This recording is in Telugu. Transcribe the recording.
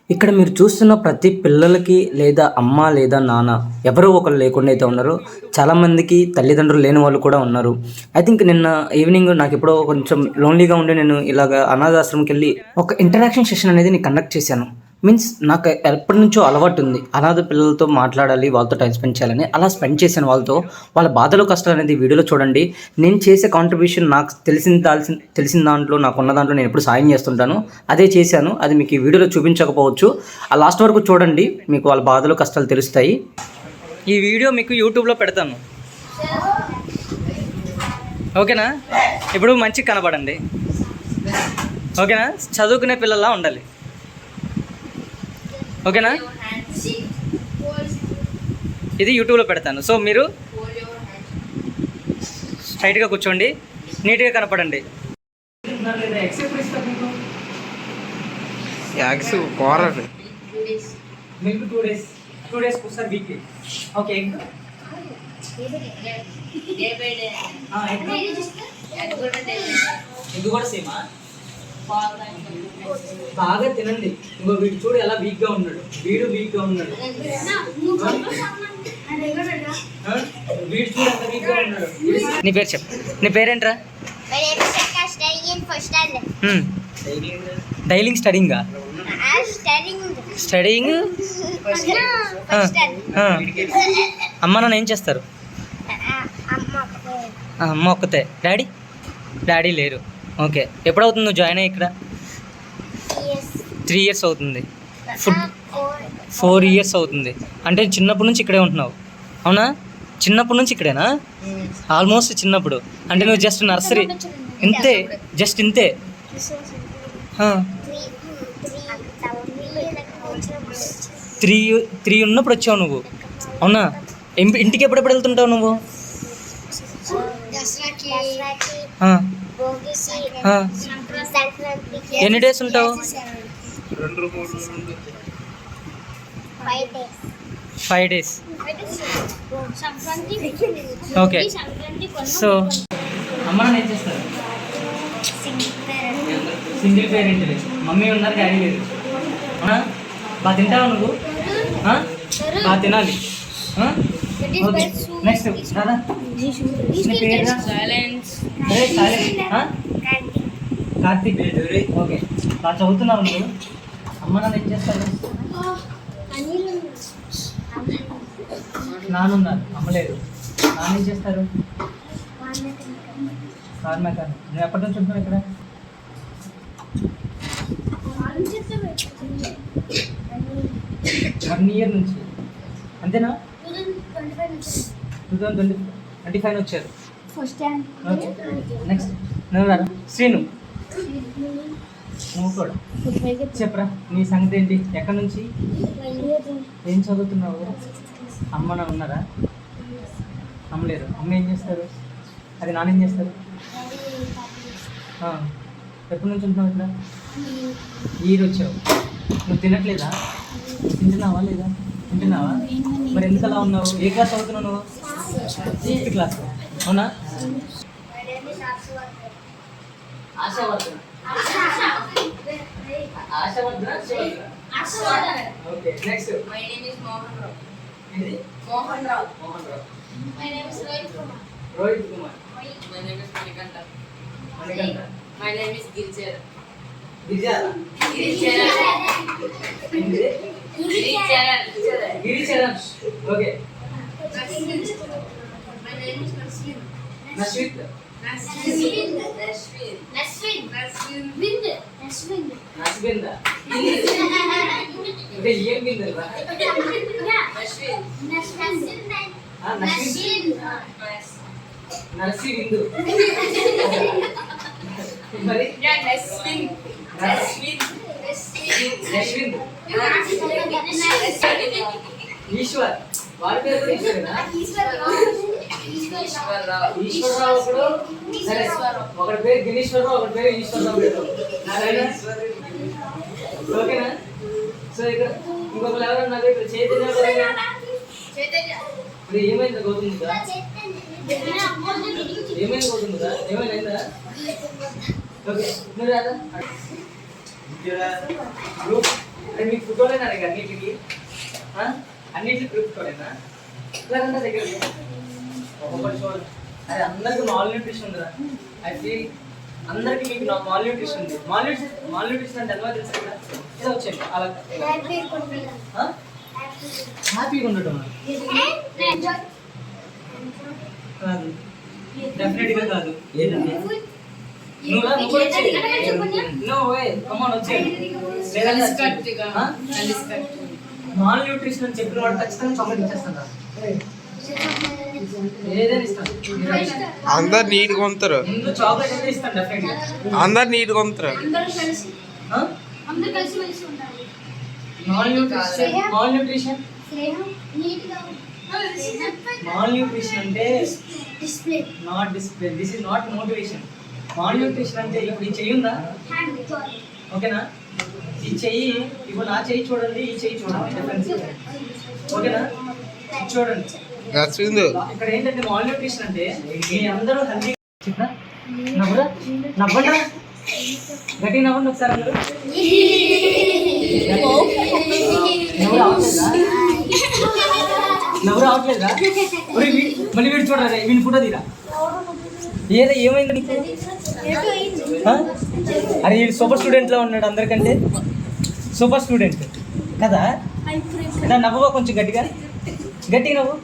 ఇక్కడ మీరు చూస్తున్న ప్రతి పిల్లలకి లేదా అమ్మ లేదా నాన్న ఎవరో ఒకరు లేకుండా అయితే ఉన్నారు. చాలామందికి తల్లిదండ్రులు లేని వాళ్ళు కూడా ఉన్నారు. ఐ థింక్ నిన్న ఈవినింగ్ నాకు ఎప్పుడో కొంచెం లోన్లీగా ఉండి నేను ఇలాగ అనాథాశ్రమంకి వెళ్ళి ఒక ఇంటరాక్షన్ సెషన్ అనేది నేను కండక్ట్ చేశాను. మీన్స్ నాకు ఎప్పటి నుంచో అలవాటు ఉంది అనాథ పిల్లలతో మాట్లాడాలి, వాళ్ళతో టైం స్పెండ్ చేయాలని. అలా స్పెండ్ చేశాను వాళ్ళతో. వాళ్ళ బాధలు కష్టాలు అనేది వీడియోలో చూడండి. నేను చేసే కాంట్రిబ్యూషన్ నాకు తెలిసిన దాంట్లో, నాకున్న దాంట్లో నేను ఎప్పుడు సాయం చేస్తుంటాను. అదే చేశాను. అది మీకు ఈ వీడియోలో చూపించకపోవచ్చు. ఆ లాస్ట్ వరకు చూడండి, మీకు వాళ్ళ బాధలు కష్టాలు తెలుస్తాయి. ఈ వీడియో మీకు యూట్యూబ్లో పెడతాను, ఓకేనా? ఇప్పుడు మంచిగా కనపడండి, ఓకేనా? చదువుకునే పిల్లల్లా ఉండాలి, ఓకేనా? ఇది యూట్యూబ్లో పెడతాను. సో మీరు స్ట్రైట్గా కూర్చోండి, నీట్గా కనపడండి. మిల్క్ 2 days ఒకసారి వీక్లీ. ఓకే, ఎగ్ కూడా సేమా? బాగా తినండి. ఇంకో వీడు చూడు ఎలా వీక్గా ఉన్నాడు, వీడు వీక్గా ఉన్నాడు, వీడు చూడు ఎంత వీక్గా ఉన్నాడు. నీ పేరు చెప్పు, నీ పేరేంట్రా? డైలింగ్ స్టడింగా? స్టడీయింగ్. అమ్మ నాన్న ఏం చేస్తారు? అమ్మ ఒక్కతే. డాడీ లేరు. ఓకే, ఎప్పుడవుతుంది నువ్వు జాయిన్ అయ్యి ఇక్కడ? 3 years అవుతుంది. 4 years అవుతుంది. అంటే చిన్నప్పటి నుంచి ఇక్కడే ఉంటున్నావు, అవునా? చిన్నప్పటి నుంచి ఇక్కడేనా? ఆల్మోస్ట్ చిన్నప్పుడు అంటే నువ్వు జస్ట్ నర్సరీ ఇంతే, జస్ట్ ఇంతే. 3 ఉన్నప్పుడు వచ్చావు నువ్వు, అవునా? ఇంటికి ఎప్పుడెప్పుడు వెళ్తుంటావు నువ్వు? ఎన్ని డేస్ ఉంటావు? 5 days. ఓకే, సో అమ్మ నాన్న ఏం చేస్తారు? Single parent. మమ్మీ ఉన్నారు, డాడీ లేదు, అవునా? బాగా తింటావా నువ్వు? బాగా తినాలి. ఓకే, నెక్స్ట్ రాదా? కార్తీక్. ఓకే, బాగా చదువుతున్నావు నువ్వు. అమ్మ నాన్న ఏం చేస్తారు? నాన్నున్నారు, అమ్మ లేదు. నాన్న ఏం చేస్తారు? Car mechanic. నువ్వు ఎప్పటి నుంచి ఉంటున్నావు ఇక్కడ? 1 year నుంచి, అంతేనా? 2025 వచ్చారు. నెక్స్ట్ నువ్వు రారా? శ్రీను, నువ్వు కూడా చెప్పరా నీ సంగతి ఏంటి? ఎక్కడి నుంచి? ఏం చదువుతున్నావు? అమ్మ నా ఉన్నారా? అమ్మ లేరు. అమ్మ ఏం చేస్తారు? అది నాన్న ఏం చేస్తారు? ఎప్పటి నుంచి ఉంటున్నావు ఇక్కడ? ఈరు వచ్చావు. నువ్వు తినట్లేదా? తింటున్నావా లేదా? తింటున్నావా? మరి ఎందుకలా ఉన్నావు? ఏ క్లాస్ చదువుతున్నావు నువ్వు? 6th class, అవునా? Okay, next. My name is Mohan Rao. My name is Rohit Kumar. My name is Manikanta. My name is Giricharan. Okay, my name is Naswith. Eshwar. వాడి పేరు కూడా ఈశ్వరరావు. ఒకడు సరే, ఒకటి పేరు గిరీశ్వరరావు, ఒకటి పేరు ఈశ్వరరావు. ఓకేనా? సో ఇక్కడ ఇంకొకరు ఎవరన్నా ఇక్కడ చైతన్య. ఇప్పుడు ఏమైంది గౌతమ్గా? ఏమైంది గౌతమ్గా? ఏమైనా? ఓకే, నువ్వు రాదా? అరే మీకు ఫోటోలేనా అన్నిటికి అన్నిటికి గ్రూప్ ఫోటోలేనా ఇలాగంటే దగ్గర ఒకటి చూడండి. అరే అందరికి మాల్ న్యూట్రిషన్ ఉందిరా. ఐ ఫీల్ అందరికి మీకు నా మాల్ న్యూట్రిషన్ ఉంది. మాల్ న్యూట్రిషన్ అంటే ఎలా తెలుసు కదా, ఇలా వచ్చేయండి అలా హ్యాపీగా ఉండటం కాదు, డెఫినెట్గా కాదు. మాల్ న్యూట్రిషన్ అని చెప్పిన వాడు ఖచ్చితంగా చాక్లెట్ ఇచ్చేస్తాను. ఏదైనా ఇస్తాను. అందరు నీట్ కొంటారు. చాక్లెట్ అయితే ఇస్తాను డెఫినెట్గా. అందరు నీట్ కొంటారు. మాల్ న్యూట్రిషన్ అంటే not display. This is not motivation. Mall nutrition అంటే ఇప్పుడు ఈ చెయ్యి ఉందా, ఓకేనా? ఈ చెయ్యి ఇప్పుడు నా చెయ్యి చూడండి, ఈ చెయ్యి చూడండి, డిఫరెన్స్ ఓకేనా? చూడండి ఇక్కడ ఏంటంటే మాల్ న్యూట్రిషన్ అంటే మీ అందరూ హెల్తీ చెప్పిన నవ్వరా, నవ్వండి, గట్టి నవ్వండి ఒకసారి అందరూ. నవ్వు రావట్లేదా? మళ్ళీ వీడు చూడరా, వీడి ఫోటో తీరా. ఏదో ఏమైంది నీకు? అరే వీడు సూపర్ స్టూడెంట్ లా ఉన్నాడు అందరికంటే, సూపర్ స్టూడెంట్ కదా. నవ్వు కొంచెం గట్టిగా, గట్టిగా నవ్వు.